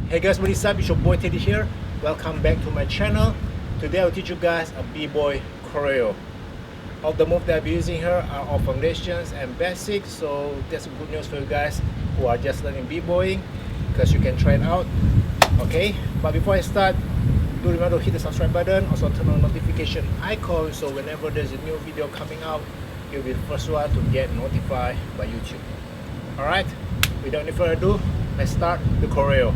Hey guys, what is up? It's your boy Teddy here. Welcome back to my channel. Today I'll teach you guys a b-boy choreo. All the moves that I'll be using here are all foundations and basics, so that's good news for you guys who are just learning b-boying, because you can try it out. Okay, but before I start, do remember to hit the subscribe button, also turn on notification icon, so whenever there's a new video coming out, you'll be the first one to get notified by YouTube. Alright, without any further ado, let's start the choreo.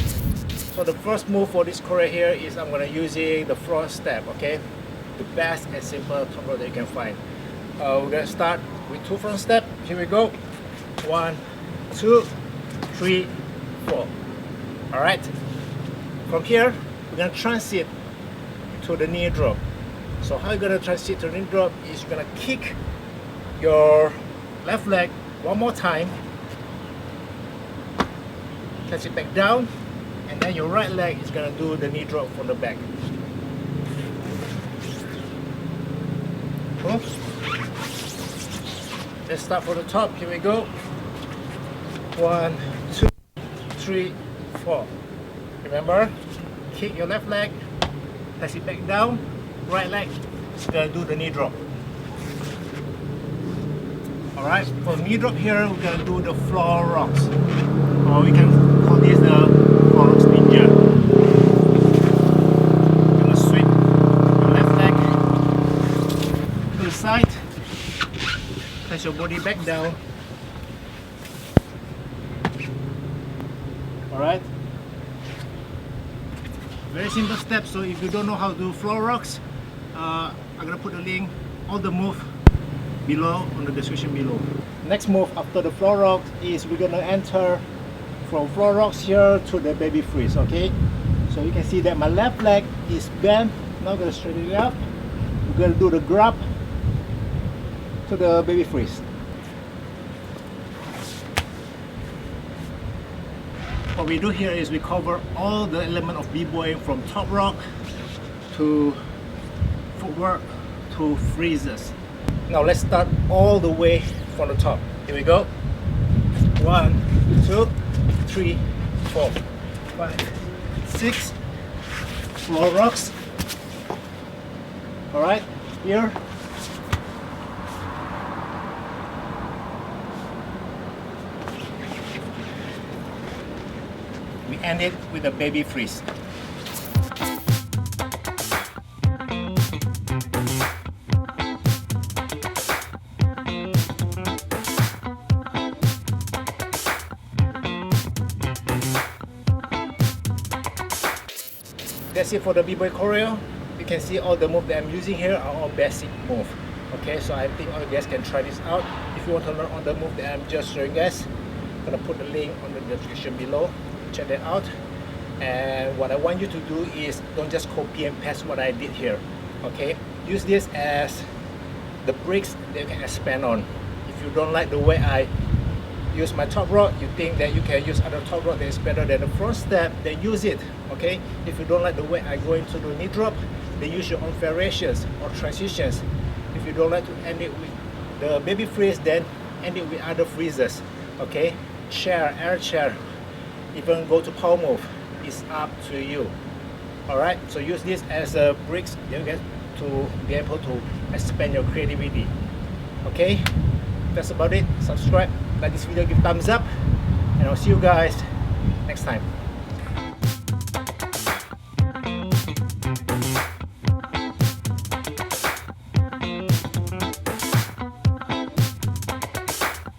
So the first move for this choreo here is I'm gonna using the front step. Okay, the best and simple top row that you can find. We're gonna start with 2 front step. Here we go. 1, 2, 3, 4. All right. From here, we're gonna transit to the knee drop. So how you're gonna transit to the knee drop is you're gonna kick your left leg one more time, catch it back down, and then your right leg is gonna do the knee drop from the back. Cool. Let's start from the top. Here we go. 1, 2, 3, 4. Remember, kick your left leg, place it back down, right leg is gonna do the knee drop. Alright, for knee drop here, we're gonna do the floor rocks, or we can call this the floor rocks ninja. You're gonna sweep your left leg to the side, place your body back down. Alright, very simple steps. So if you don't know how to do floor rocks, I'm gonna put a link, all the move below on the description below. Next move after the floor rock is we're gonna enter from floor rocks here to the baby freeze. Okay, so you can see that my left leg is bent. Now I'm gonna straighten it up. We're gonna do the grab to the baby freeze. What we do here is we cover all the element of b-boying from top rock to footwork to freezes. Now let's start all the way from the top. Here we go. 1, 2, 3, 4, 5, 6. Floor rocks. Alright, here. We end it with a baby freeze. That's it for the b-boy choreo. You can see all the moves that I'm using here are all basic moves. Okay, so I think all you guys can try this out. If you want to learn all the moves that I'm just showing guys, I'm gonna put the link on the description below. Check that out. And what I want you to do is don't just copy and paste what I did here. Okay, use this as the bricks that you can expand on. If you don't like the way I use my top rock, you think that you can use other top rock that is better than the front step, then use it. Okay, if you don't like the way I go into the knee drop, then use your own variations or transitions. If you don't like to end it with the baby freeze, then end it with other freezes. Okay, chair, air chair, even go to power move. It's up to you. Alright, so use this as a bricks to be able to expand your creativity. Okay, that's about it. Subscribe, like this video, give thumbs up, and I'll see you guys next time.